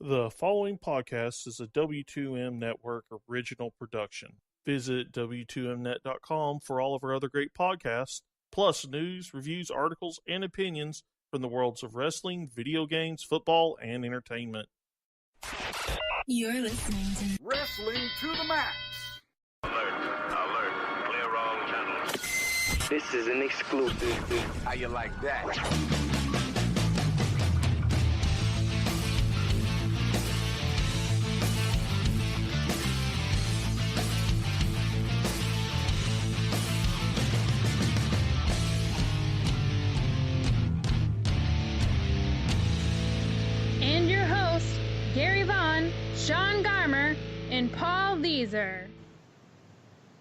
The following podcast is a W2M Network original production. Visit W2Mnet.com for all of our other great podcasts, plus news, reviews, articles, and opinions from the worlds of wrestling, video games, football, and entertainment. You're listening to Wrestling to the Max. Alert, clear all channels. This is an exclusive. How you like that? And your hosts, Gary Vaughan, Sean Garmer, and Paul Leazar.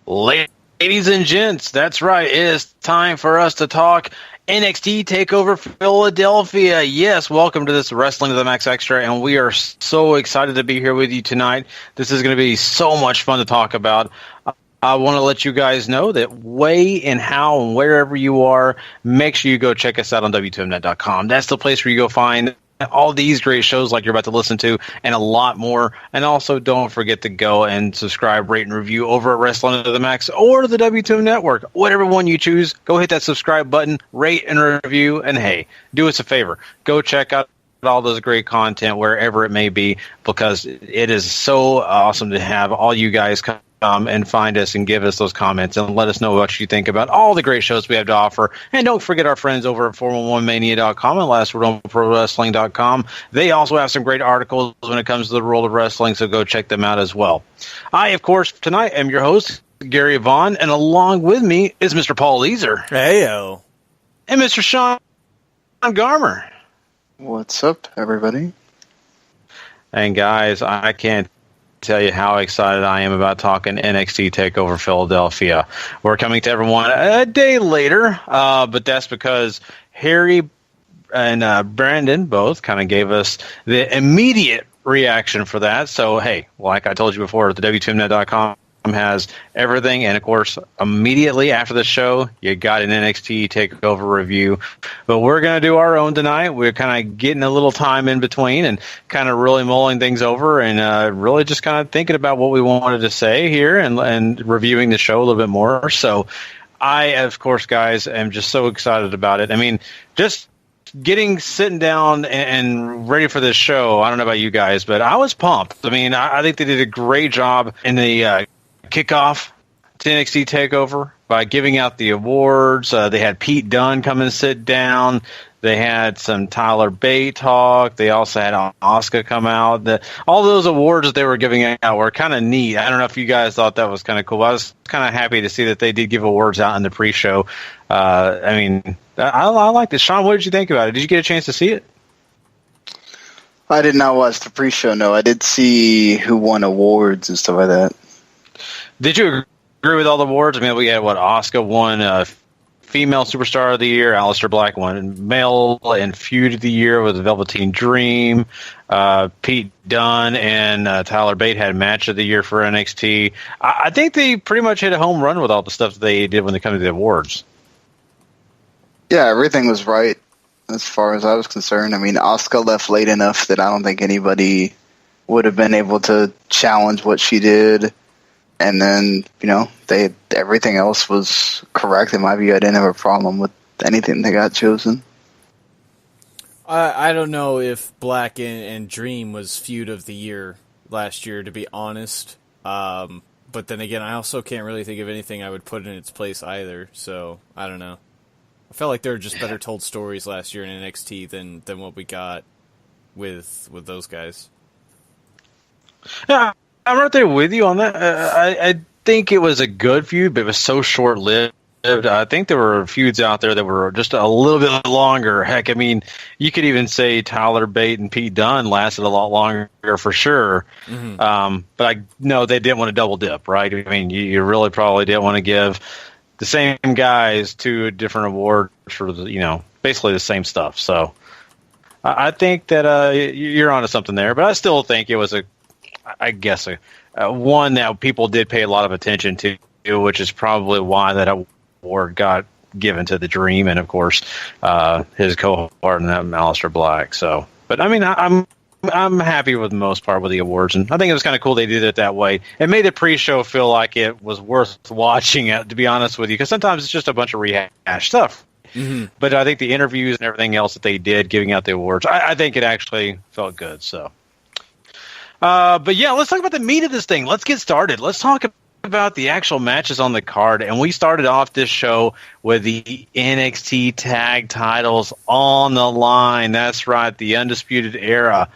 Ladies and gents, that's right. It is time for us to talk NXT TakeOver Philadelphia. Yes, welcome to this Wrestling to the Max Extra, and we are so excited to be here with you tonight. This is going to be so much fun to talk about. I want to let you guys know that way and how and wherever you are, make sure you go check us out on W2Mnet.com. That's the place where you go find all these great shows like you're about to listen to and a lot more. And also don't forget to go and subscribe, rate, and review over at Wrestling to the Max or the W2M Network. Whatever one you choose, go hit that subscribe button, rate and review, and hey, do us a favor. Go check out all those great content wherever it may be, because it is so awesome to have all you guys come and find us and give us those comments and let us know what you think about all the great shows we have to offer. And don't forget our friends over at 411mania.com and lastwordonprowrestling.com. They also have some great articles when it comes to the world of wrestling, so go check them out as well. I, of course, tonight am your host, Gary Vaughan, and along with me is Mr. Paul Leazar. Heyo. And Mr. Sean Garmer. What's up, everybody? And guys, I can't tell you how excited I am about talking NXT TakeOver Philadelphia. We're coming to everyone a day later, but that's because Harry and Brandon both kind of gave us the immediate reaction for that. So, hey, like I told you before, the W2Mnet.com has everything, and of course, immediately after the show, you got an NXT TakeOver review. But we're going to do our own tonight. We're kind of getting a little time in between and kind of really mulling things over and really just kind of thinking about what we wanted to say here and reviewing the show a little bit more. So I, of course, guys, am just so excited about it. I mean, just sitting down and ready for this show. I don't know about you guys, but I was pumped. I mean, I think they did a great job in the kickoff to NXT TakeOver by giving out the awards. They had Pete Dunne come and sit down. They had some Tyler Bate talk. They also had Asuka come out. All those awards that they were giving out were kind of neat. I don't know if you guys thought that was kind of cool. I was kind of happy to see that they did give awards out in the pre-show. I mean, I liked it. Sean, what did you think about it? Did you get a chance to see it? I did not watch the pre-show, no. I did see who won awards and stuff like that. Did you agree with all the awards? I mean, we had Asuka won Female Superstar of the Year, Aleister Black won Male and Feud of the Year with the Velveteen Dream. Pete Dunne and Tyler Bate had Match of the Year for NXT. I think they pretty much hit a home run with all the stuff that they did when they come to the awards. Yeah, everything was right as far as I was concerned. I mean, Asuka left late enough that I don't think anybody would have been able to challenge what she did. And then, everything else was correct. In my view, I didn't have a problem with anything that got chosen. I don't know if Black and Dream was Feud of the Year last year, to be honest. But then again, I also can't really think of anything I would put in its place either. So, I don't know. I felt like there were just better told stories last year in NXT than what we got with those guys. Yeah. I'm right there with you on that. I think it was a good feud, but it was so short-lived. I think there were feuds out there that were just a little bit longer. Heck, I mean, you could even say Tyler Bate and Pete Dunne lasted a lot longer for sure. Mm-hmm. But I know they didn't want to double dip, right? I mean, you really probably didn't want to give the same guys two different awards for basically the same stuff. So I think that you're onto something there, but I still think it was a one that people did pay a lot of attention to, which is probably why that award got given to the Dream, and of course his co-partner, Aleister Black. So, but I mean, I'm I'm happy with the most part with the awards, and I think it was kind of cool they did it that way. It made the pre-show feel like it was worth watching, to be honest with you, because sometimes it's just a bunch of rehash stuff. Mm-hmm. But I think the interviews and everything else that they did, giving out the awards, I think it actually felt good. So, but yeah, let's talk about the meat of this thing. Let's get started. Let's talk about the actual matches on the card, and we started off this show with the NXT tag titles on the line. That's right, the Undisputed Era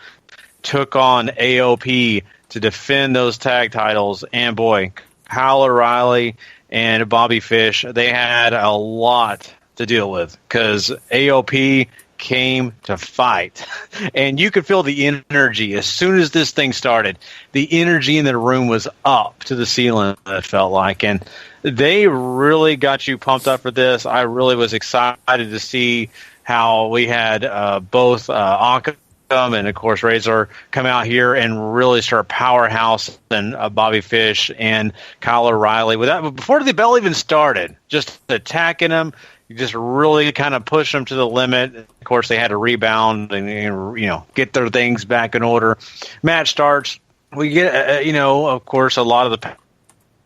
took on AOP to defend those tag titles, and boy, Kyle O'Reilly and Bobby Fish, they had a lot to deal with because AOP came to fight, and you could feel the energy as soon as this thing started. The energy in the room was up to the ceiling, it felt like, and they really got you pumped up for this. I really was excited to see how we had both Akam and of course Razor come out here and really start powerhouse and Bobby Fish and Kyle O'Reilly with that. But before the bell even started, just attacking them, just really kind of push them to the limit. Of course, they had to rebound and get their things back in order. Match starts. We get of course, a lot of the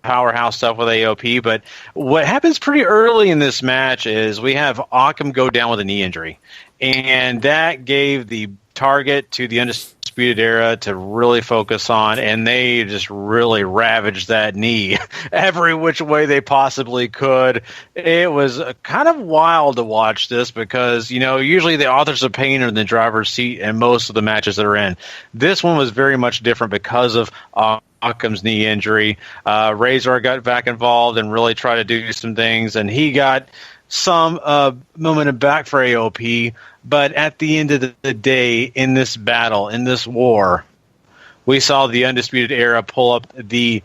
powerhouse stuff with AOP. But what happens pretty early in this match is we have Akam go down with a knee injury, and that gave the target to the Undisputed Era to really focus on, and they just really ravaged that knee every which way they possibly could. It was kind of wild to watch this because, usually the authors of pain are in the driver's seat in most of the matches they're in. This one was very much different because of Akam's knee injury. Razor got back involved and really tried to do some things, and he got some momentum back for AOP. But at the end of the day, in this battle, in this war, we saw the Undisputed Era pull up the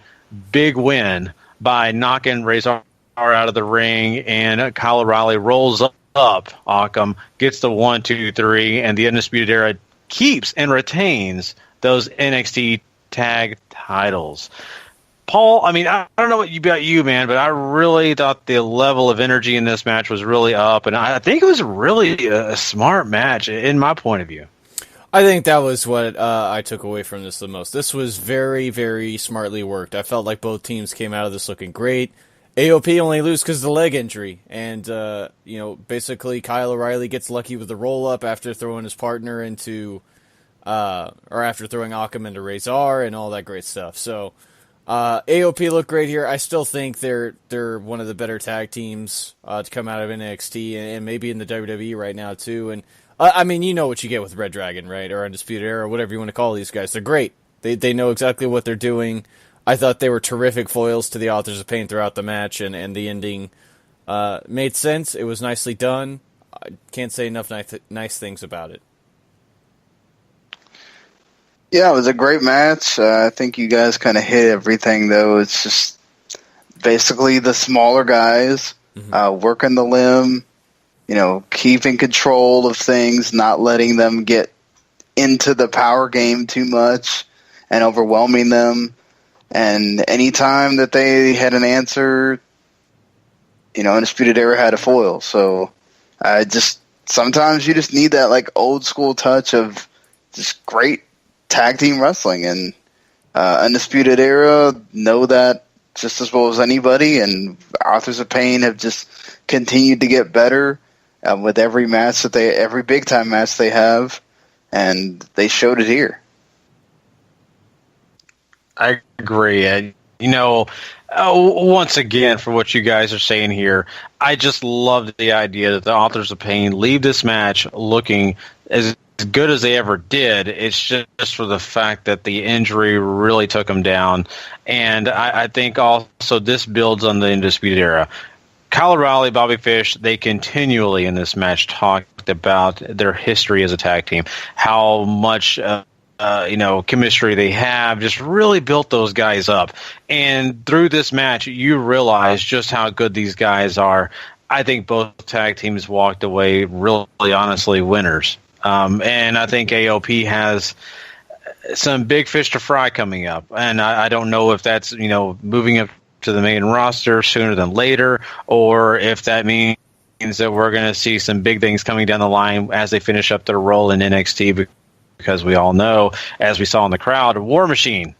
big win by knocking Razor out of the ring, and Kyle O'Reilly rolls up Akam, gets the 1, 2, 3, and the Undisputed Era keeps and retains those NXT tag titles. Paul, I don't know about you, man, but I really thought the level of energy in this match was really up, and I think it was really a smart match in my point of view. I think that was what I took away from this the most. This was very, very smartly worked. I felt like both teams came out of this looking great. AOP only lose because of the leg injury, and basically Kyle O'Reilly gets lucky with the roll-up after throwing his partner into, or after throwing Akam into Razor and all that great stuff. So AOP look great here. I still think they're one of the better tag teams to come out of NXT and maybe in the WWE right now too. And you know what you get with Red Dragon, right? Or Undisputed Era, whatever you want to call these guys. They're great. They know exactly what they're doing. I thought they were terrific foils to the Authors of Pain throughout the match, and the ending made sense. It was nicely done. I can't say enough nice things about it. Yeah, it was a great match. I think you guys kind of hit everything, though. It's just basically the smaller guys working the limb, keeping control of things, not letting them get into the power game too much and overwhelming them. And anytime that they had an answer, Undisputed Era had a foil. So sometimes you just need that old school touch of just great tag team wrestling, and Undisputed Era know that just as well as anybody, and Authors of Pain have just continued to get better with every big time match they have, and they showed it here. I agree. And, once again, for what you guys are saying here, I just loved the idea that the Authors of Pain leave this match looking as good as they ever did. It's just for the fact that the injury really took them down. And I think also this builds on the Undisputed Era. Kyle O'Reilly, Bobby Fish, they continually in this match talked about their history as a tag team, how much chemistry they have, just really built those guys up. And through this match, you realize just how good these guys are. I think both tag teams walked away really honestly winners. And I think AOP has some big fish to fry coming up. And I don't know if that's, moving up to the main roster sooner than later, or if that means that we're going to see some big things coming down the line as they finish up their role in NXT, because we all know, as we saw in the crowd, War Machine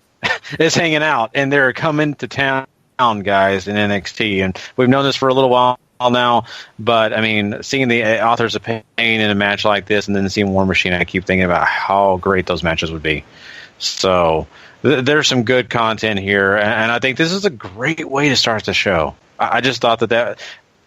is hanging out, and they're coming to town, guys, in NXT. And we've known this for a little while now, but I mean, seeing the Authors of Pain in a match like this, and then seeing War Machine, I keep thinking about how great those matches would be. So there's some good content here, and I think this is a great way to start the show. I just thought that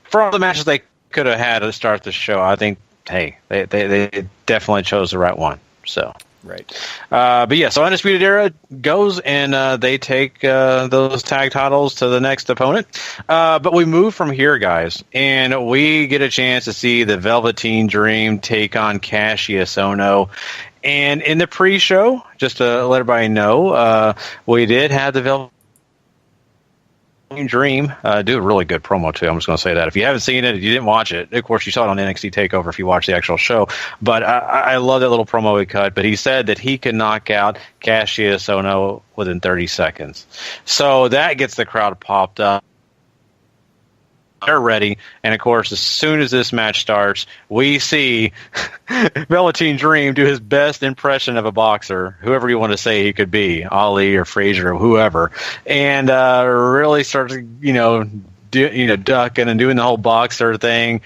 for all the matches they could have had to start the show, I think, hey, they definitely chose the right one. So. Right. But yeah, so Undisputed Era goes and they take those tag titles to the next opponent. But we move from here, guys, and we get a chance to see the Velveteen Dream take on Cassius Ohno. And in the pre-show, just to let everybody know, we did have the Velveteen Dream do a really good promo too. I'm just going to say that if you haven't seen it, if you didn't watch it, of course you saw it on NXT TakeOver if you watched the actual show. But I love that little promo he cut. But he said that he could knock out Cassius Ohno within 30 seconds. So that gets the crowd popped up. They're ready, and of course, as soon as this match starts, we see Velveteen Dream do his best impression of a boxer, whoever you want to say he could be, Ali or Frazier or whoever, and really starts, ducking and doing the whole boxer thing.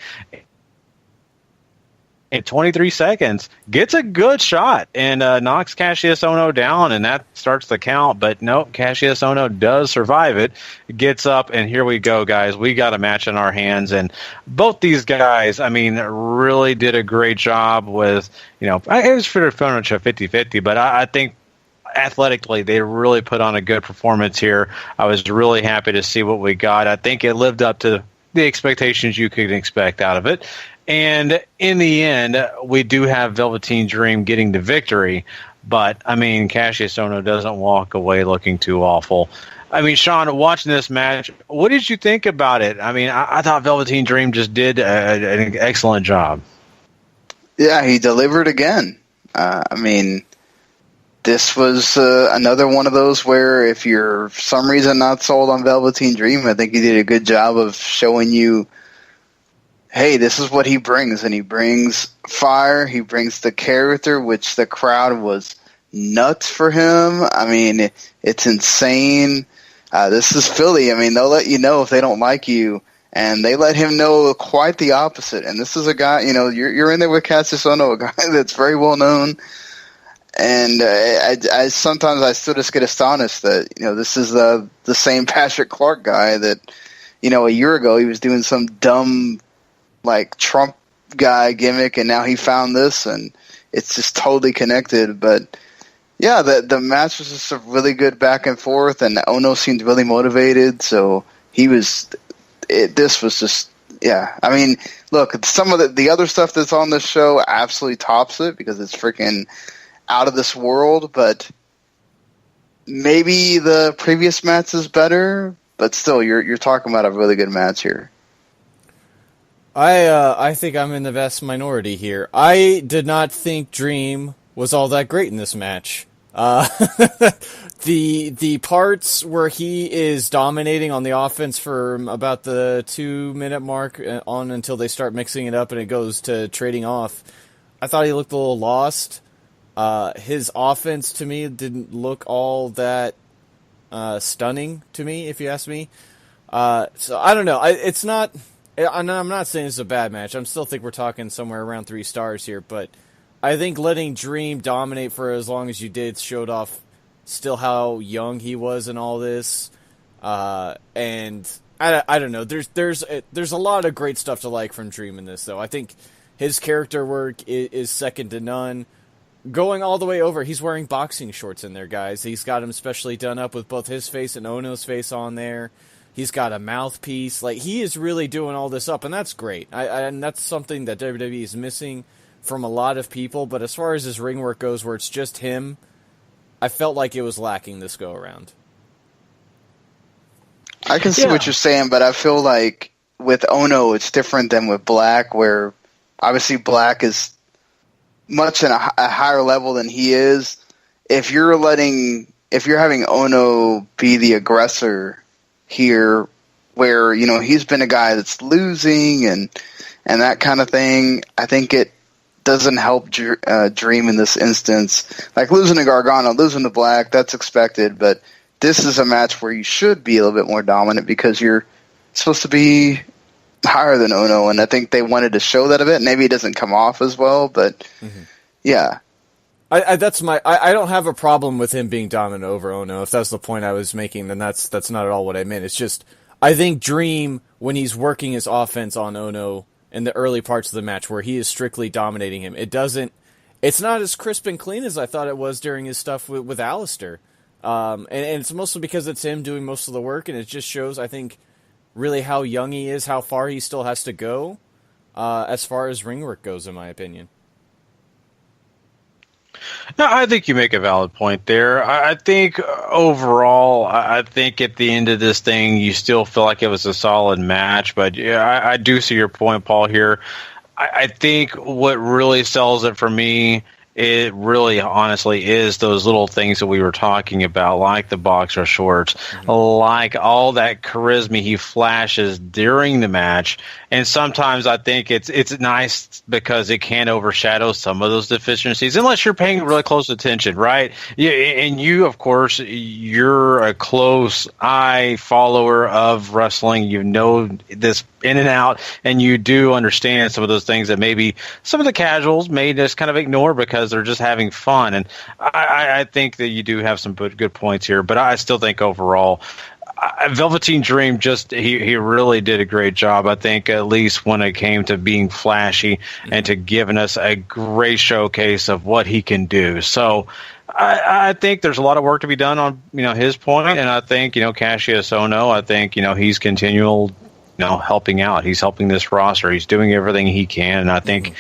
In 23 seconds, gets a good shot and knocks Cassius Ohno down, and that starts the count. But nope, Cassius Ohno does survive it, gets up, and here we go, guys. We got a match in our hands, and both these guys, I mean, really did a great job with, it was pretty much a 50-50, but I think athletically, they really put on a good performance here. I was really happy to see what we got. I think it lived up to the expectations you could expect out of it. And in the end, we do have Velveteen Dream getting the victory. But, I mean, Cassius Ohno doesn't walk away looking too awful. I mean, Sean, watching this match, what did you think about it? I mean, I thought Velveteen Dream just did an excellent job. Yeah, he delivered again. This was another one of those where if you're for some reason not sold on Velveteen Dream, I think he did a good job of showing you, hey, this is what he brings. And he brings fire. He brings the character, which the crowd was nuts for him. I mean, it's insane. This is Philly. I mean, they'll let you know if they don't like you. And they let him know quite the opposite. And this is a guy, you're in there with Cassius Ohno, a guy that's very well known. And I sometimes I still just get astonished that, this is the same Patrick Clark guy that, a year ago he was doing some dumb, like, Trump guy gimmick, and now he found this, and it's just totally connected. But, yeah, the match was just a really good back and forth, and Ohno seemed really motivated, so this was just, yeah. I mean, look, some of the other stuff that's on this show absolutely tops it because it's freaking out of this world, but maybe the previous match is better, but still, you're talking about a really good match here. I think I'm in the vast minority here. I did not think Dream was all that great in this match. The parts where he is dominating on the offense for about the 2-minute mark on until they start mixing it up and it goes to trading off, I thought he looked a little lost. His offense to me didn't look all that stunning to me, if you ask me. So I don't know. It's not. I'm not saying it's a bad match. I still think we're talking somewhere around 3 stars here, but I think letting Dream dominate for as long as you did showed off still how young he was in all this. And I don't know. There's a lot of great stuff to like from Dream in this, though. I think his character work is second to none. Going all the way over, he's wearing boxing shorts in there, guys. He's got him specially done up with both his face and Ohno's face on there. He's got a mouthpiece. Like, he is really doing all this up, and that's great. And that's something that WWE is missing from a lot of people. But as far as his ring work goes, where it's just him, I felt like it was lacking this go-around. I can see what you're saying, but I feel like with Ohno, it's different than with Black, where obviously Black is much in a higher level than he is. If you're having Ohno be the aggressor here, where he's been a guy that's losing and that kind of thing, I think it doesn't help Dream in this instance. Like losing to Gargano, losing to Black, that's expected, but this is a match where you should be a little bit more dominant because you're supposed to be higher than Ono, and I think they wanted to show that a bit. Maybe it doesn't come off as well, but yeah. I don't have a problem with him being dominant over Ono. If that's the point I was making, then that's not at all what I meant. It's just, I think Dream, when he's working his offense on Ono in the early parts of the match where he is strictly dominating him, it's not as crisp and clean as I thought it was during his stuff with Alistair. And it's mostly because it's him doing most of the work, and it just shows, I think, really how young he is, how far he still has to go, as far as ring work goes, in my opinion. No, I think you make a valid point there. I think overall, I think at the end of this thing, you still feel like it was a solid match. But yeah, I do see your point, Paul, here. I think what really sells it for me, it really honestly is those little things that we were talking about, like the boxer shorts, like all that charisma he flashes during the match. And sometimes I think it's nice because it can overshadow some of those deficiencies, unless you're paying really close attention, right? Yeah, and you, of course, you're a close eye follower of wrestling. You know this in and out, and you do understand some of those things that maybe some of the casuals may just kind of ignore because they're just having fun. And I think that you do have some good points here, but I still think overall, Velveteen Dream he really did a great job. I think at least when it came to being flashy and to giving us a great showcase of what he can do. So I think there's a lot of work to be done on his point, and I think Cassius Ohno, I think he's continual helping out. He's helping this roster. He's doing everything he can, and I think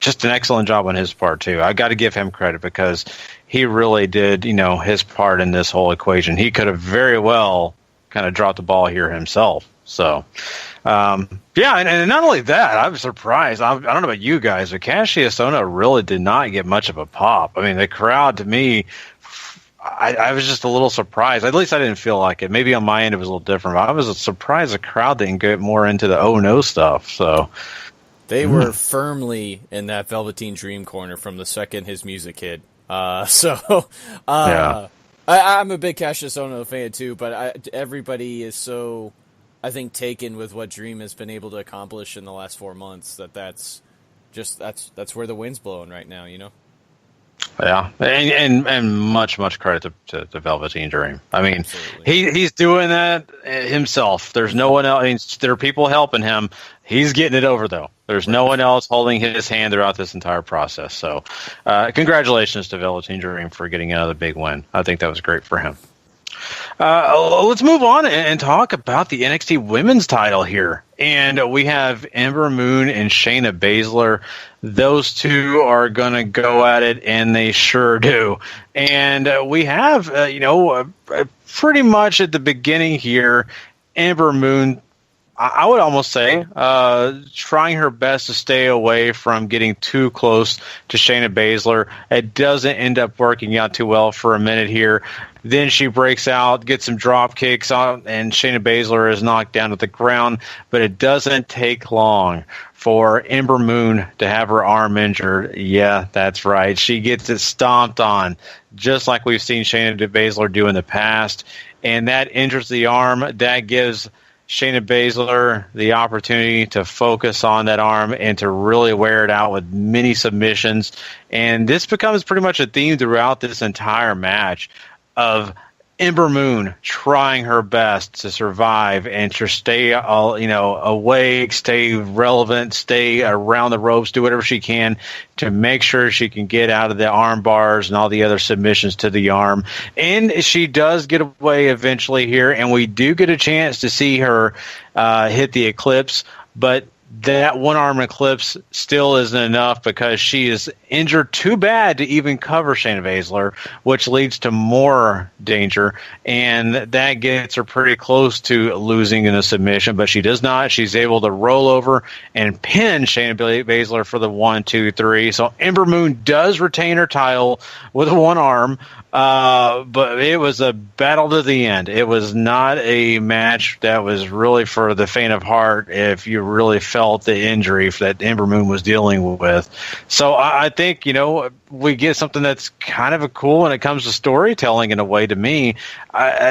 just an excellent job on his part too. I got to give him credit because he really did, his part in this whole equation. He could have very well kind of dropped the ball here himself. So, and not only that, I was surprised. I don't know about you guys, but Cassius Ohno really did not get much of a pop. I mean, the crowd, to me, I was just a little surprised. At least I didn't feel like it. Maybe on my end it was a little different, but I was surprised the crowd didn't get more into the oh no stuff. So they were firmly in that Velveteen Dream corner from the second his music hit. I'm a big Cassius Ohno fan too, but everybody is so, I think, taken with what Dream has been able to accomplish in the last 4 months that's where the wind's blowing right now, Yeah, and much credit to Velveteen Dream. I mean, he's doing that himself. There's no one else. I mean, there are people helping him. He's getting it over, though. There's no one else holding his hand throughout this entire process. So, congratulations to Velveteen Dream for getting another big win. I think that was great for him. Let's move on and talk about the NXT Women's title here. And we have Ember Moon and Shayna Baszler. Those two are going to go at it, and they sure do. And we have, pretty much at the beginning here, Ember Moon, I would almost say, trying her best to stay away from getting too close to Shayna Baszler. It doesn't end up working out too well for a minute here. Then she breaks out, gets some drop kicks on, and Shayna Baszler is knocked down to the ground. But it doesn't take long for Ember Moon to have her arm injured. Yeah, that's right. She gets it stomped on, just like we've seen Shayna Baszler do in the past. And that injures the arm. That gives Shayna Baszler the opportunity to focus on that arm and to really wear it out with many submissions. And this becomes pretty much a theme throughout this entire match of Ember Moon trying her best to survive and to stay, awake, stay relevant, stay around the ropes, do whatever she can to make sure she can get out of the arm bars and all the other submissions to the arm. And she does get away eventually here, and we do get a chance to see her hit the Eclipse, but that one arm eclipse still isn't enough because she is injured too bad to even cover Shayna Baszler, which leads to more danger, and that gets her pretty close to losing in a submission, but she does not. She's able to roll over and pin Shayna Baszler for the 1, 2, 3. So Ember Moon does retain her title with one arm, but it was a battle to the end. It was not a match that was really for the faint of heart if you really felt the injury that Ember Moon was dealing with. So I think, we get something that's kind of cool when it comes to storytelling in a way to me.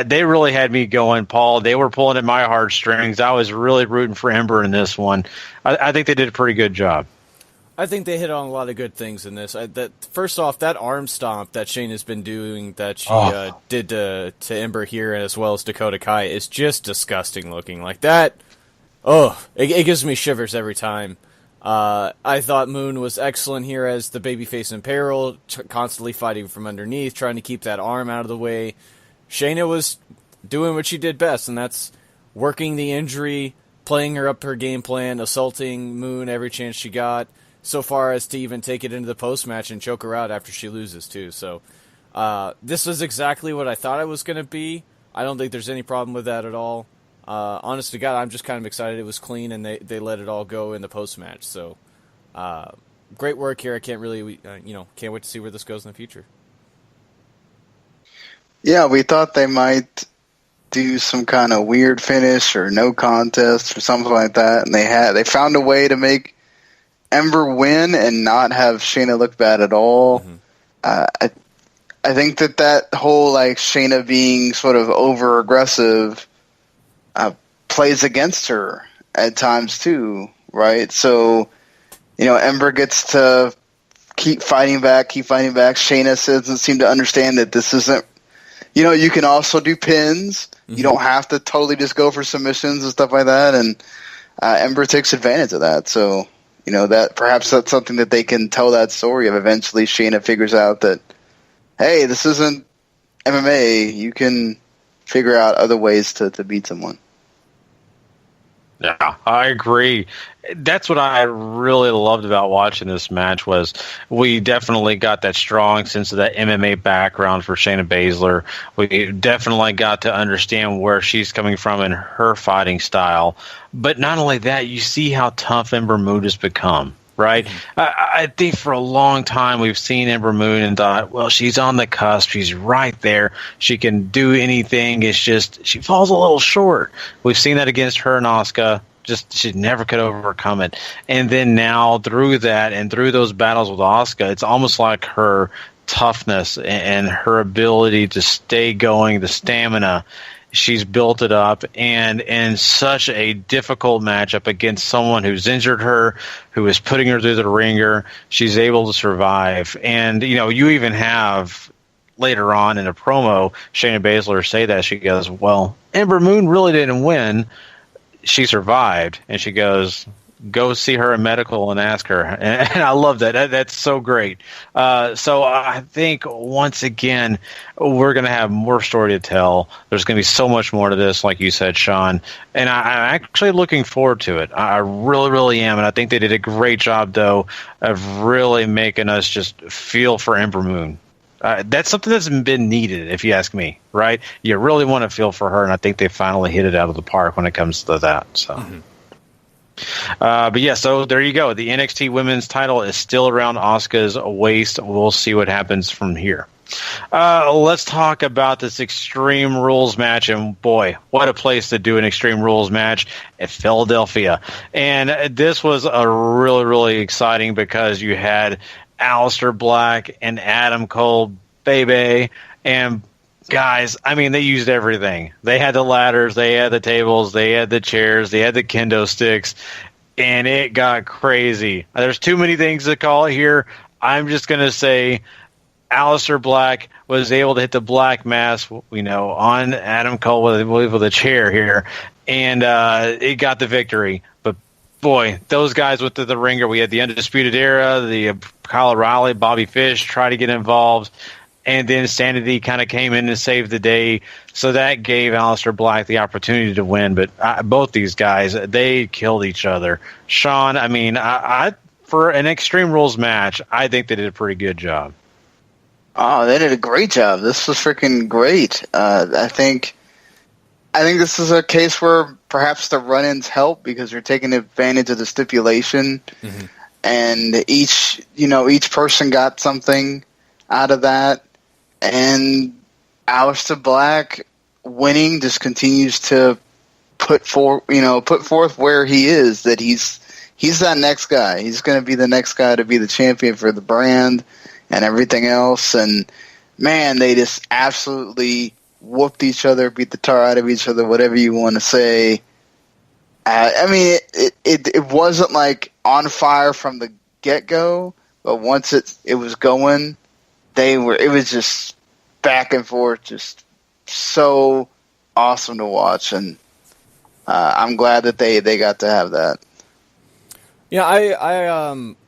They really had me going, Paul. They were pulling at my heartstrings. I was really rooting for Ember in this one. I think they did a pretty good job. I think they hit on a lot of good things in this. First off, that arm stomp that Shayna's been doing that she did to Ember here as well as Dakota Kai is just disgusting looking. Like that, it gives me shivers every time. I thought Moon was excellent here as the babyface in peril, constantly fighting from underneath, trying to keep that arm out of the way. Shayna was doing what she did best, and that's working the injury, playing her up her game plan, assaulting Moon every chance she got, so far as to even take it into the post-match and choke her out after she loses, too. So this was exactly what I thought it was going to be. I don't think there's any problem with that at all. Honest to God, I'm just kind of excited it was clean and they let it all go in the post-match. So great work here. I can't really, can't wait to see where this goes in the future. Yeah, we thought they might do some kind of weird finish or no contest or something like that, and they found a way to make Ember win and not have Shayna look bad at all. Mm-hmm. I think that whole Shayna being sort of over aggressive plays against her at times too, right? So Ember gets to keep fighting back. Shayna doesn't seem to understand that this isn't. You can also do pins. Mm-hmm. You don't have to totally just go for submissions and stuff like that. And Ember takes advantage of that. So. That perhaps that's something that they can tell that story of. Eventually Shayna figures out that, hey, this isn't MMA. You can figure out other ways to beat someone. Yeah, I agree. That's what I really loved about watching this match was we definitely got that strong sense of that MMA background for Shayna Baszler. We definitely got to understand where she's coming from in her fighting style. But not only that, you see how tough Ember Moon has become, right? Mm-hmm. I think for a long time we've seen Ember Moon and thought, well, she's on the cusp. She's right there. She can do anything. It's just she falls a little short. We've seen that against her and Asuka. Just she never could overcome it. And then now through that and through those battles with Asuka, it's almost like her toughness and her ability to stay going, the stamina, she's built it up. And in such a difficult matchup against someone who's injured her, who is putting her through the ringer, she's able to survive. And, you even have later on in a promo, Shayna Baszler say that. She goes, well, Ember Moon really didn't win. She survived, and she goes, go see her in medical and ask her. And I love that. That's so great. So I think, once again, we're going to have more story to tell. There's going to be so much more to this, like you said, Sean. And I'm actually looking forward to it. I really, really am. And I think they did a great job, though, of really making us just feel for Ember Moon. That's something that's been needed, if you ask me, right? You really want to feel for her, and I think they finally hit it out of the park when it comes to that. So, But yeah, so there you go. The NXT Women's title is still around Asuka's waist. We'll see what happens from here. Let's talk about this Extreme Rules match, and boy, what a place to do an Extreme Rules match at Philadelphia. And this was a really, really exciting because you had Aleister Black and Adam Cole, baby, and guys, I mean, they used everything. They had the ladders, they had the tables, they had the chairs, they had the kendo sticks, and it got crazy. There's too many things to call here. I'm just going to say Aleister Black was able to hit the Black Mass, on Adam Cole with a chair here, and it got the victory. But boy, those guys went to the ringer. We had the Undisputed Era, the Kyle O'Reilly, Bobby Fish try to get involved, and then Sanity kind of came in and saved the day. So that gave Aleister Black the opportunity to win. But both these guys, they killed each other. Sean, I mean, I for an Extreme Rules match, I think they did a pretty good job. Oh, they did a great job. This was freaking great. I think this is a case where perhaps the run-ins help because you're taking advantage of the stipulation, and each person got something out of that, and Aleister Black winning just continues to put forth where he is, that he's that next guy. He's going to be the next guy to be the champion for the brand and everything else. And man, they just absolutely whooped each other, beat the tar out of each other, whatever you want to say. I mean, it wasn't like on fire from the get-go, but once it was going, it was just back and forth, just so awesome to watch. And I'm glad that they got to have that. Yeah,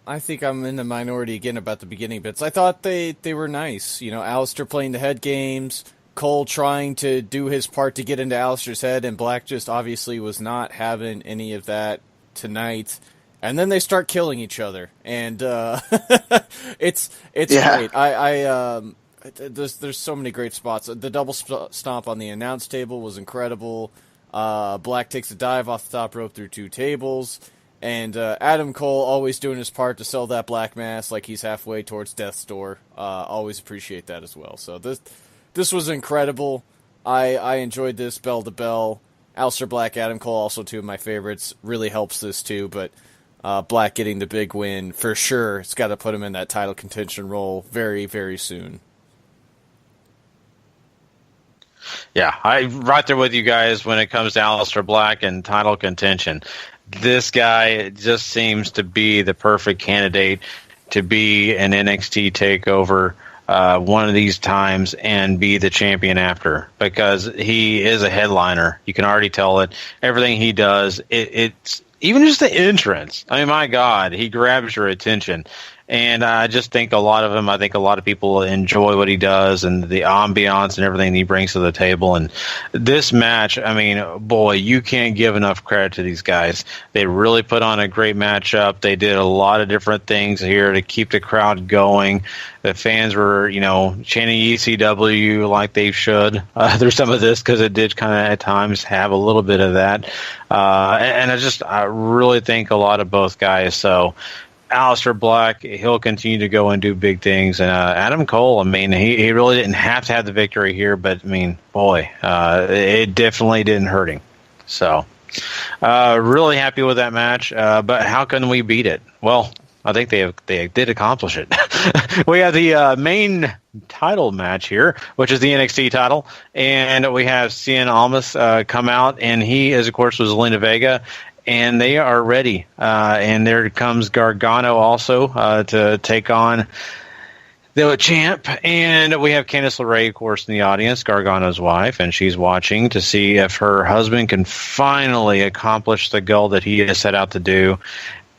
I think I'm in the minority again about the beginning bits. I thought they were nice. Aleister playing the head games, Cole trying to do his part to get into Aleister's head, and Black just obviously was not having any of that tonight. And then they start killing each other, and it's great. There's so many great spots. The double stomp on the announce table was incredible. Black takes a dive off the top rope through 2 tables. And Adam Cole always doing his part to sell that black mass like he's halfway towards death's door. Always appreciate that as well. So this was incredible. I enjoyed this bell to bell. Aleister Black, Adam Cole, also 2 of my favorites. Really helps this too, but Black getting the big win for sure. It's got to put him in that title contention role very, very soon. Yeah, I'm right there with you guys when it comes to Aleister Black and title contention. This guy just seems to be the perfect candidate to be an NXT TakeOver one of these times and be the champion after, because he is a headliner. You can already tell it. Everything he does, it's even just the entrance. I mean, my God, he grabs your attention. And I just think a lot of people enjoy what he does and the ambiance and everything he brings to the table. And this match, I mean, boy, you can't give enough credit to these guys. They really put on a great matchup. They did a lot of different things here to keep the crowd going. The fans were, chanting ECW like they should. There's some of this because it did kind of at times have a little bit of that. And I really think a lot of both guys. So Aleister Black, he'll continue to go and do big things. And Adam Cole, I mean, he really didn't have to have the victory here, but, I mean, boy, it definitely didn't hurt him. So, really happy with that match. But how can we beat it? Well, I think they did accomplish it. We have the main title match here, which is the NXT title, and we have Cien Almas come out, and he, of course, was Zelina Vega. And they are ready. And there comes Gargano also to take on the champ. And we have Candice LeRae, of course, in the audience, Gargano's wife. And she's watching to see if her husband can finally accomplish the goal that he has set out to do.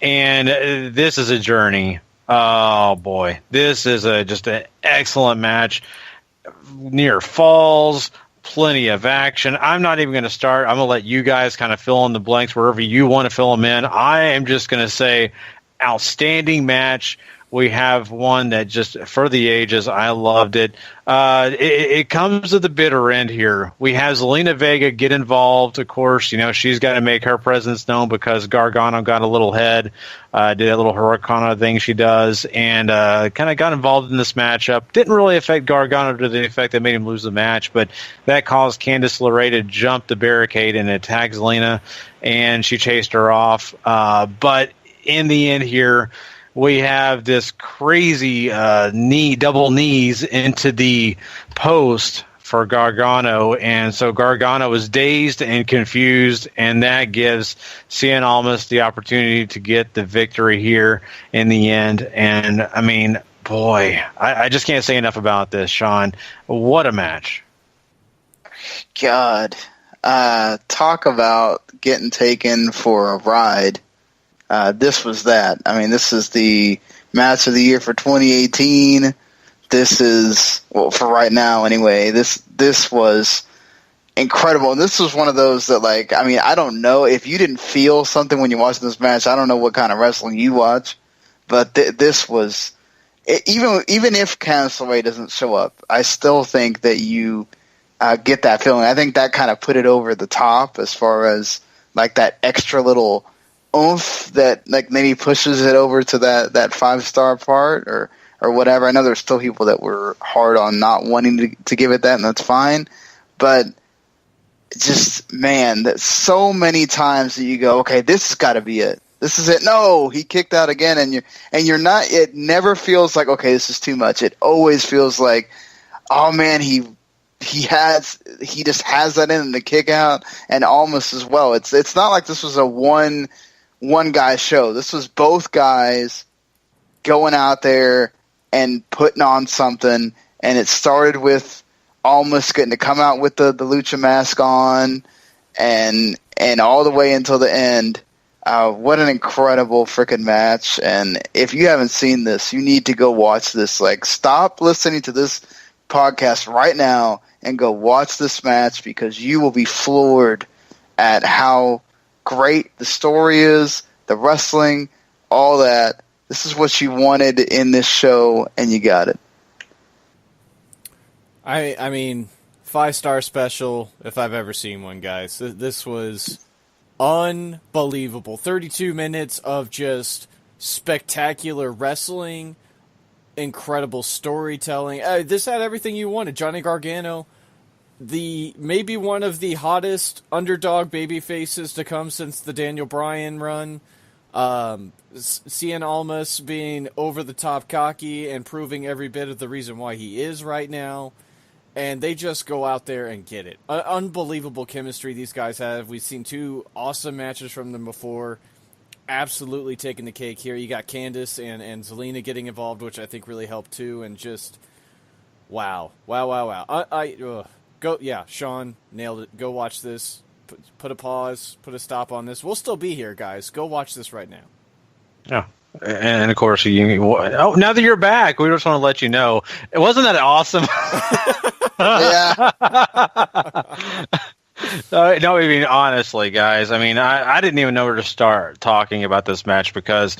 And this is a journey. Oh, boy. This is just an excellent match. Near falls. Plenty of action. I'm not even going to start. I'm going to let you guys kind of fill in the blanks wherever you want to fill them in. I am just going to say outstanding match. We have one that just for the ages. I loved it. It comes to the bitter end here. We have Zelina Vega get involved. Of course, she's got to make her presence known because Gargano got a little head, did a little Hurricane thing she does, and kind of got involved in this matchup. Didn't really affect Gargano to the effect that made him lose the match, but that caused Candice LeRae to jump the barricade and attack Zelina, and she chased her off. But in the end here, we have this crazy double knees into the post for Gargano, and so Gargano is dazed and confused, and that gives Cien Almas the opportunity to get the victory here in the end. And, I mean, boy, I just can't say enough about this, Sean. What a match. God. Talk about getting taken for a ride. This was that. I mean, this is the match of the year for 2018. This is, well, for right now anyway, this was incredible. And this was one of those that, like, I mean, I don't know. If you didn't feel something when you watched this match, I don't know what kind of wrestling you watch. But this was even if Candice LeRae doesn't show up, I still think that you get that feeling. I think that kind of put it over the top as far as like that extra little oomph that like maybe pushes it over to that 5-star part or whatever. I know there's still people that were hard on not wanting to give it that, and that's fine. But just, man, that so many times that you go, okay, this has got to be it. This is it. No, he kicked out again, and you're not. It never feels like, okay, this is too much. It always feels like, oh man, he just has that in the kick out, and Almas as well. It's not like this was a one guy show. This was both guys going out there and putting on something, and it started with Almas getting to come out with the lucha mask on, and all the way until the end. What an incredible freaking match. And if you haven't seen this, you need to go watch this. Like, stop listening to this podcast right now and go watch this match, because you will be floored at how great the story is, the wrestling, all that. This is what you wanted in this show, and you got it. I mean, 5-star special if I've ever seen one, guys. This was unbelievable. 32 minutes of just spectacular wrestling, incredible storytelling. This had everything you wanted. Johnny Gargano, maybe one of the hottest underdog baby faces to come since the Daniel Bryan run. Cien Almas being over the top cocky and proving every bit of the reason why he is right now. And they just go out there and get it. Unbelievable chemistry these guys have. We've seen 2 awesome matches from them before. Absolutely taking the cake here. You got Candice and Zelina getting involved, which I think really helped too. And just, wow. Sean nailed it. Go watch this. Put a pause, put a stop on this. We'll still be here, guys. Go watch this right now. Yeah. And of course, now that you're back, we just want to let you know, it wasn't that awesome. Yeah. No, I mean, honestly, guys, I mean, I didn't even know where to start talking about this match, because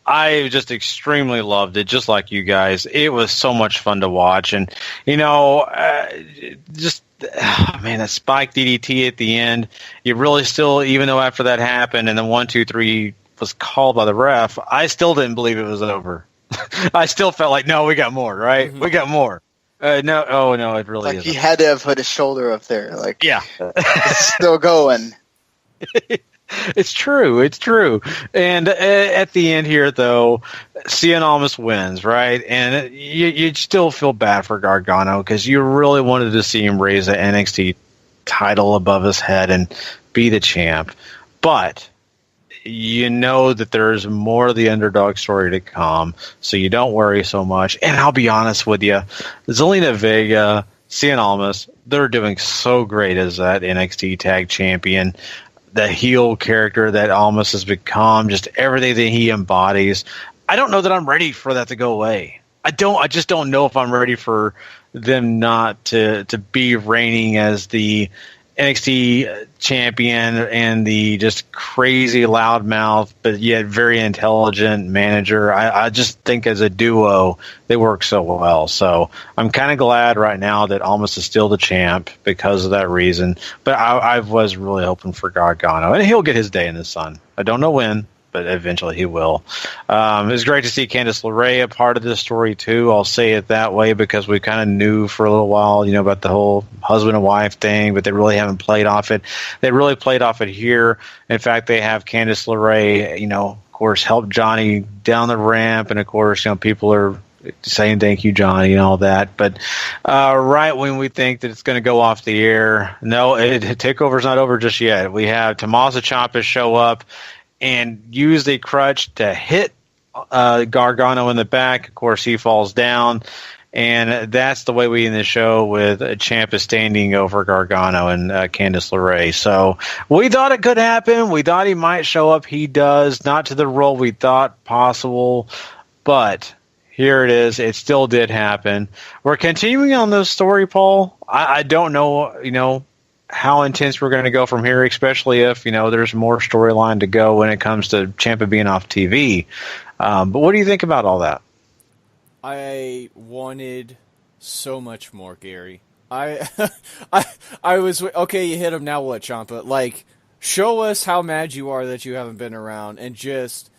I just extremely loved it, just like you guys. It was so much fun to watch. And, that Spike DDT at the end, you really still, even though after that happened and then 1, 2, 3 was called by the ref, I still didn't believe it was over. I still felt like, no, we got more, right? Mm-hmm. We got more. No, it really isn't. He had to have put his shoulder up there. Like, yeah. It's still going. It's true. And at the end here, though, Cien Almas wins, right? And you still feel bad for Gargano, because you really wanted to see him raise the NXT title above his head and be the champ. But you know that there's more of the underdog story to come, so you don't worry so much. And I'll be honest with you, Zelina Vega, Cien Almas, they're doing so great as that NXT Tag Champion. The heel character that Almas has become, just everything that he embodies. I don't know that I'm ready for that to go away. I just don't know if I'm ready for them not to be reigning as the NXT champion and the just crazy loudmouth, but yet very intelligent manager. I just think as a duo, they work so well. So I'm kind of glad right now that Almas is still the champ because of that reason. But I was really hoping for Gargano, and he'll get his day in the sun. I don't know when, but eventually he will. It was great to see Candice LeRae a part of this story too. I'll say it that way, because we kind of knew for a little while, about the whole husband and wife thing, but they really haven't played off it. They really played off it here. In fact, they have Candice LeRae, of course, help Johnny down the ramp, and of course, people are saying thank you, Johnny, and all that. But right when we think that it's going to go off the air, no, TakeOver's not over just yet. We have Tommaso Ciampa show up and use the crutch to hit Gargano in the back. Of course, he falls down, and that's the way we end the show, with Ciampa standing over Gargano and Candice LeRae. So we thought it could happen. We thought he might show up. He does, not to the role we thought possible, but here it is. It still did happen. We're continuing on this story, Paul. I don't know, how intense we're going to go from here, especially if, there's more storyline to go when it comes to Ciampa being off TV. But what do you think about all that? I wanted so much more, Gary. I was okay. You hit him. Now what, Ciampa? Like, show us how mad you are that you haven't been around, and just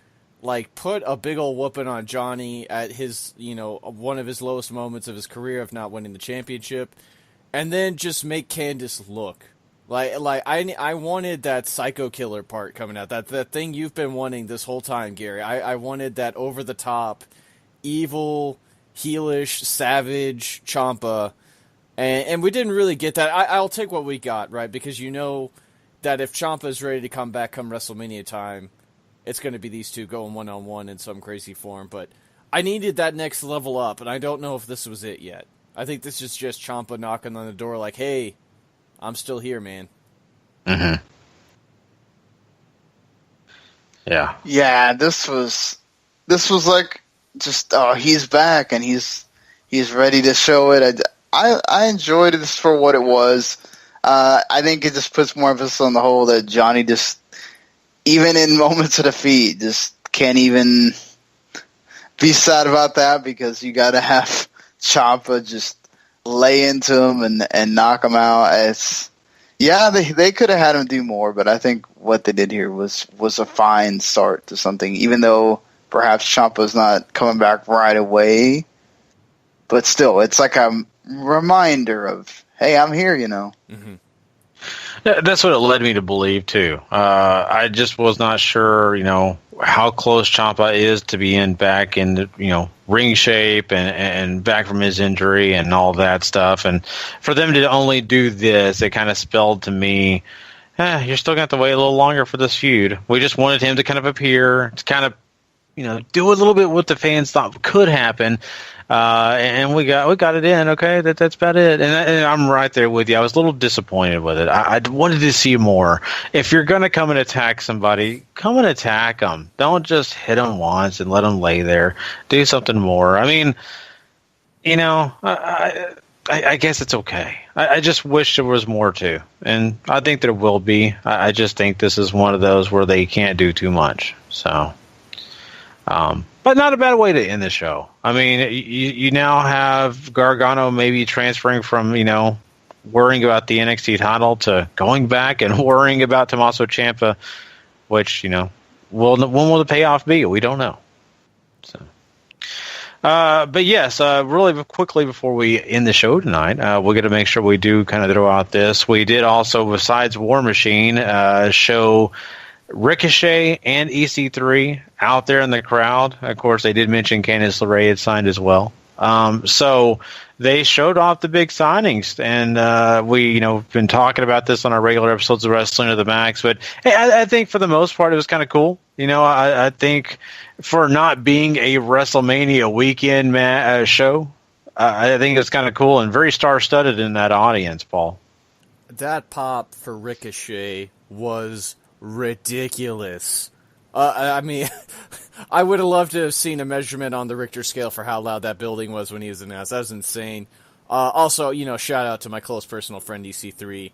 like put a big old whooping on Johnny at his, one of his lowest moments of his career of not winning the championship, and then just make Candice look like I wanted that psycho killer part coming out. That thing you've been wanting this whole time, Gary. I wanted that over the top, evil, heelish, savage Ciampa. And we didn't really get that. I'll take what we got, right? Because you know that if Ciampa's ready to come back come WrestleMania time, it's going to be these two going one-on-one in some crazy form. But I needed that next level up, and I don't know if this was it yet. I think this is just Ciampa knocking on the door like, hey, I'm still here, man. Mm-hmm. Yeah. Yeah, this was like just, he's back, and he's ready to show it. I enjoyed this for what it was. I think it just puts more emphasis on the whole that Johnny just, even in moments of defeat, just can't even be sad about that, because you got to have Ciampa just lay into him and knock him out. They could have had him do more, but I think what they did here was a fine start to something, even though perhaps Ciampa's not coming back right away. But still, it's like a reminder of, hey, I'm here, Mm-hmm. That's what it led me to believe, too. I just was not sure, how close Ciampa is to being back in, ring shape and back from his injury and all that stuff. And for them to only do this, it kind of spelled to me, you're still going to have to wait a little longer for this feud. We just wanted him to kind of appear, to kind of, do a little bit what the fans thought could happen. And we got it in. Okay, that's about it. And I'm right there with you. I was a little disappointed with it. I wanted to see more. If you're gonna come and attack somebody, come and attack them. Don't just hit them once and let them lay there. Do something more. I mean, I guess it's okay. I just wish there was more too, and I think there will be. I just think this is one of those where they can't do too much. So. But not a bad way to end the show. I mean, you now have Gargano maybe transferring from, worrying about the NXT title to going back and worrying about Tommaso Ciampa, which, when will the payoff be? We don't know. So, but yes, really quickly before we end the show tonight, we're going to make sure we do kind of throw out this. We did also, besides War Machine, show Ricochet and EC3 out there in the crowd. Of course, they did mention Candice LeRae had signed as well. So they showed off the big signings, and we, been talking about this on our regular episodes of Wrestling to the Max. But hey, I think for the most part, it was kind of cool. I think for not being a WrestleMania weekend show, I think it's kind of cool and very star-studded in that audience, Paul. That pop for Ricochet was ridiculous. I mean, I would have loved to have seen a measurement on the Richter scale for how loud that building was when he was announced. That was insane. Also, shout out to my close personal friend EC3.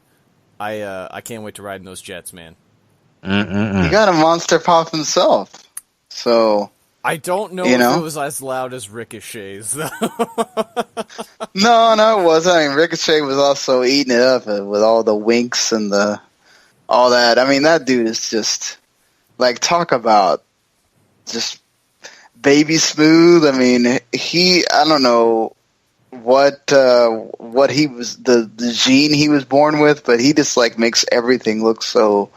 I can't wait to ride in those jets, man. He got a monster pop himself, so I don't know if it was as loud as Ricochet's, though. No, it wasn't. I mean, Ricochet was also eating it up with all the winks and all that. I mean, that dude is just, talk about just baby smooth. I mean, I don't know what he was, the gene he was born with, but he just, makes everything look so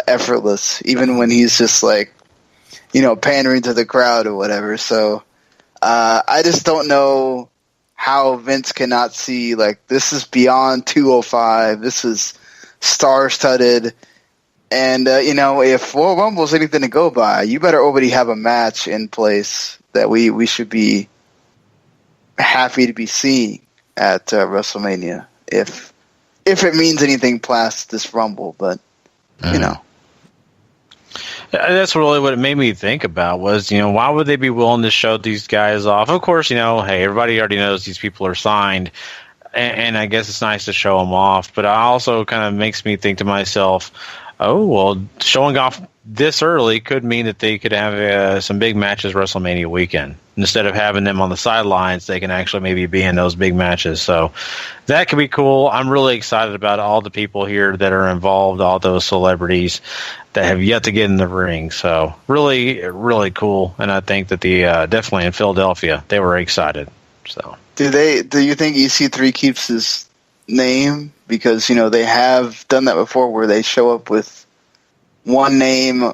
effortless, even when he's just, pandering to the crowd or whatever. So, I just don't know how Vince cannot see, this is beyond 205. This is star-studded, and if Royal Rumble's anything to go by, you better already have a match in place that we should be happy to be seeing at WrestleMania, if it means anything past this Rumble. But that's really what it made me think about was, why would they be willing to show these guys off? Of course, hey, everybody already knows these people are signed. And I guess it's nice to show them off, but it also kind of makes me think to myself, Oh, well, showing off this early could mean that they could have some big matches WrestleMania weekend. Instead of having them on the sidelines, they can actually maybe be in those big matches. So that could be cool. I'm really excited about all the people here that are involved, all those celebrities that have yet to get in the ring. So really, really cool. And I think that definitely in Philadelphia, they were excited. So Do you think EC3 keeps his name? Because, they have done that before where they show up with one name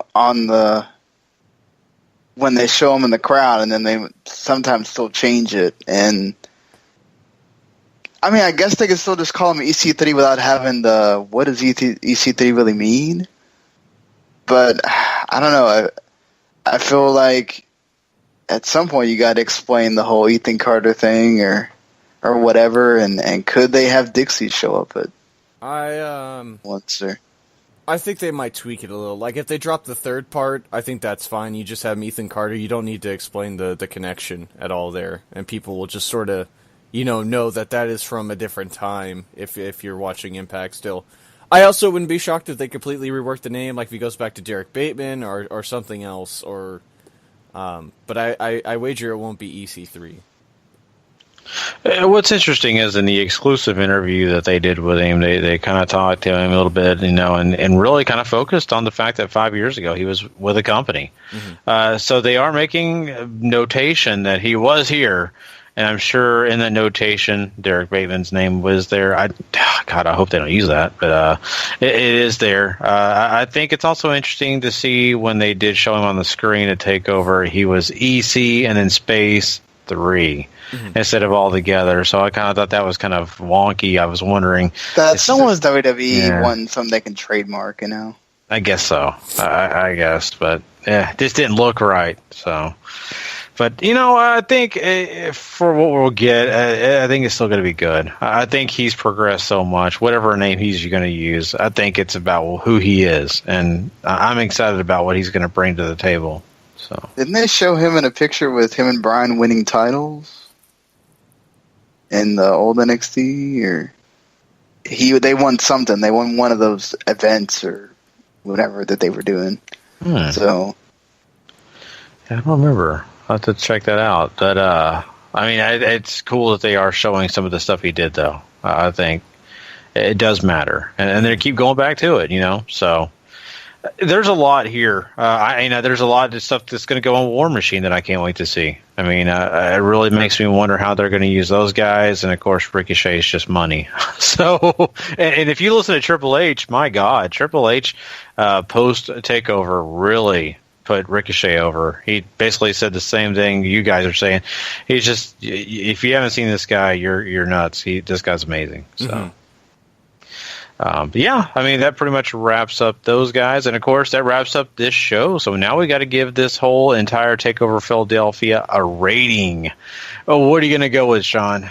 when they show them in the crowd, and then they sometimes still change it. And I mean, I guess they could still just call him EC3 without having what does EC3 really mean? But I don't know. I feel like at some point you got to explain the whole Ethan Carter thing or whatever, and could they have Dixie show up at once? Or I think they might tweak it a little. Like, if they drop the third part, I think that's fine. You just have Ethan Carter. You don't need to explain the connection at all there, and people will just sort of, know that is from a different time if you're watching Impact still. I also wouldn't be shocked if they completely rework the name, like if he goes back to Derek Bateman or something else, but I wager it won't be EC3. What's interesting is in the exclusive interview that they did with him, they kind of talked to him a little bit, and really kind of focused on the fact that 5 years ago he was with a company. Mm-hmm. So they are making notation that he was here, and I'm sure in that notation, Derek Bateman's name was there. I hope they don't use that, but it is there. I think it's also interesting to see when they did show him on the screen at TakeOver, he was EC and then space 3. Mm-hmm. Instead of all together. So I kind of thought that was kind of wonky. I was wondering. That's someone's WWE one, something they can trademark, I guess so. I guess. But this didn't look right. So, but, I think for what we'll get, I think it's still going to be good. I think he's progressed so much. Whatever name he's going to use, I think it's about who he is. And I'm excited about what he's going to bring to the table. So didn't they show him in a picture with him and Bryan winning titles in the old NXT? Or they won something. They won one of those events or whatever that they were doing. So I don't remember. I'll have to check that out. But it's cool that they are showing some of the stuff he did, though. I think it does matter, and they keep going back to it. So. There's a lot here. There's a lot of stuff that's going to go on War Machine that I can't wait to see. I mean, it really makes me wonder how they're going to use those guys. And, of course, Ricochet is just money. So, and if you listen to Triple H, my God, Triple H post-takeover really put Ricochet over. He basically said the same thing you guys are saying. He's just, if you haven't seen this guy, you're nuts. This guy's amazing. So. Mm-hmm. But that pretty much wraps up those guys. And, of course, that wraps up this show. So now we got to give this whole entire TakeOver Philadelphia a rating. Oh, what are you going to go with, Sean?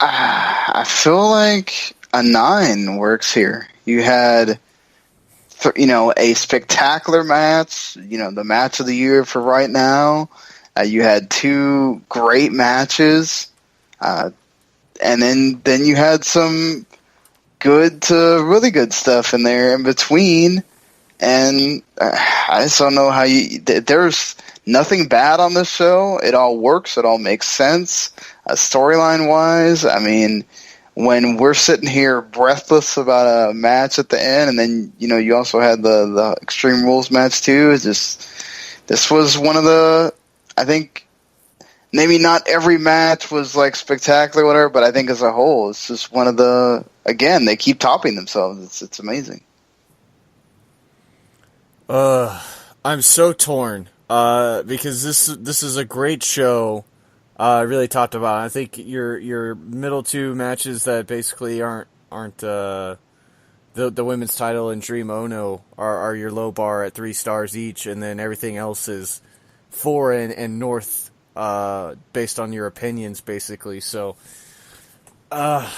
I feel like a 9 works here. You had, a spectacular match, the match of the year for right now. You had 2 great matches. And then you had some good to really good stuff in there in between. And I just don't know how there's nothing bad on this show. It all works. It all makes sense. Storyline-wise, I mean, when we're sitting here breathless about a match at the end, and then, you also had the Extreme Rules match too, this was one of the, I think, maybe not every match was like spectacular or whatever, but I think as a whole, it's just one of the, again, they keep topping themselves. It's amazing. I'm so torn, because this is a great show, really talked about. I think your middle 2 matches that basically aren't the women's title and Dream Ono are your low bar at 3 stars each, and then everything else is 4 and north, based on your opinions, basically. So, I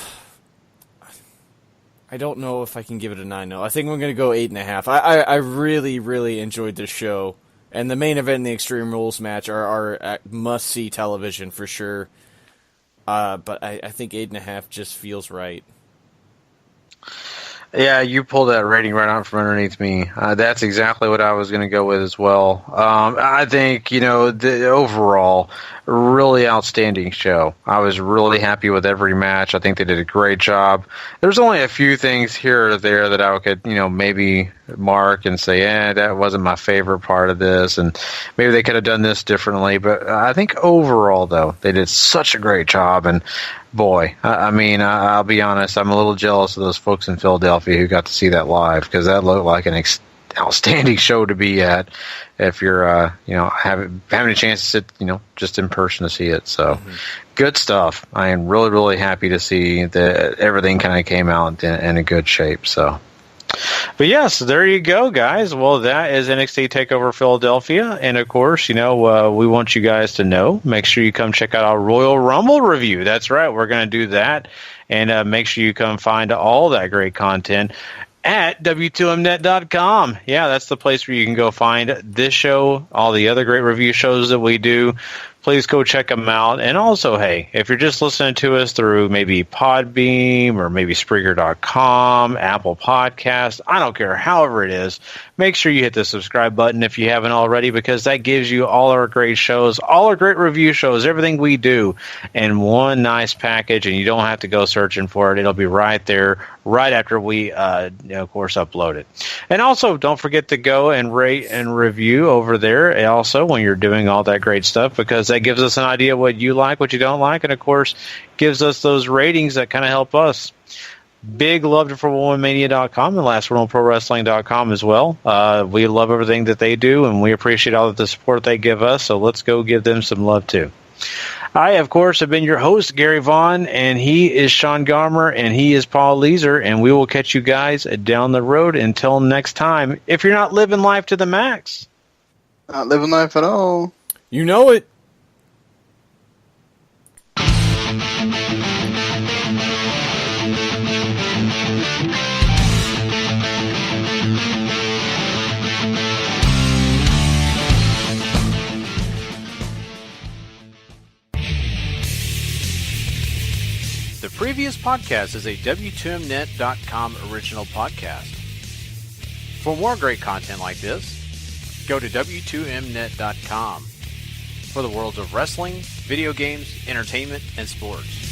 don't know if I can give it a 9. No, I think I'm going to go 8.5. I really, really enjoyed this show, and the main event and the Extreme Rules match are must-see television for sure. But I think 8.5 just feels right. Yeah, you pulled that rating right out from underneath me. That's exactly what I was going to go with as well. I think, the overall, really outstanding show. I was really happy with every match. I think they did a great job. There's only a few things here or there that I could, maybe mark and say, that wasn't my favorite part of this, and maybe they could have done this differently. But I think overall, though, they did such a great job. And boy, I'll be honest, I'm a little jealous of those folks in Philadelphia who got to see that live, because that looked like an outstanding show to be at if you're, having a chance to sit, just in person to see it. So good stuff. I am really, really happy to see that everything kind of came out in a good shape. So. But yes, there you go, guys. Well, that is NXT TakeOver Philadelphia. And, of course, we want you guys to know. Make sure you come check out our Royal Rumble review. That's right. We're going to do that. And make sure you come find all that great content at W2Mnet.com. Yeah, that's the place where you can go find this show, all the other great review shows that we do. Please go check them out. And also, hey, if you're just listening to us through maybe Podbeam or maybe Spreaker.com, Apple Podcasts, I don't care, however it is, make sure you hit the subscribe button if you haven't already, because that gives you all our great shows, all our great review shows, everything we do in one nice package, and you don't have to go searching for it. It'll be right there, right after we, of course, upload it. And also, don't forget to go and rate and review over there, and also when you're doing all that great stuff, because that gives us an idea what you like, what you don't like, and, of course, gives us those ratings that kind of help us. Big love for WomanMania.com and LastRunProWrestling.com as well. We love everything that they do, and we appreciate all of the support they give us, so let's go give them some love, too. I, of course, have been your host, Gary Vaughan, and he is Sean Garmer, and he is Paul Leazar, and we will catch you guys down the road. Until next time, if you're not living life to the max. Not living life at all. You know it. The previous podcast is a W2Mnet.com original podcast. For more great content like this, go to W2Mnet.com for the worlds of wrestling, video games, entertainment, and sports.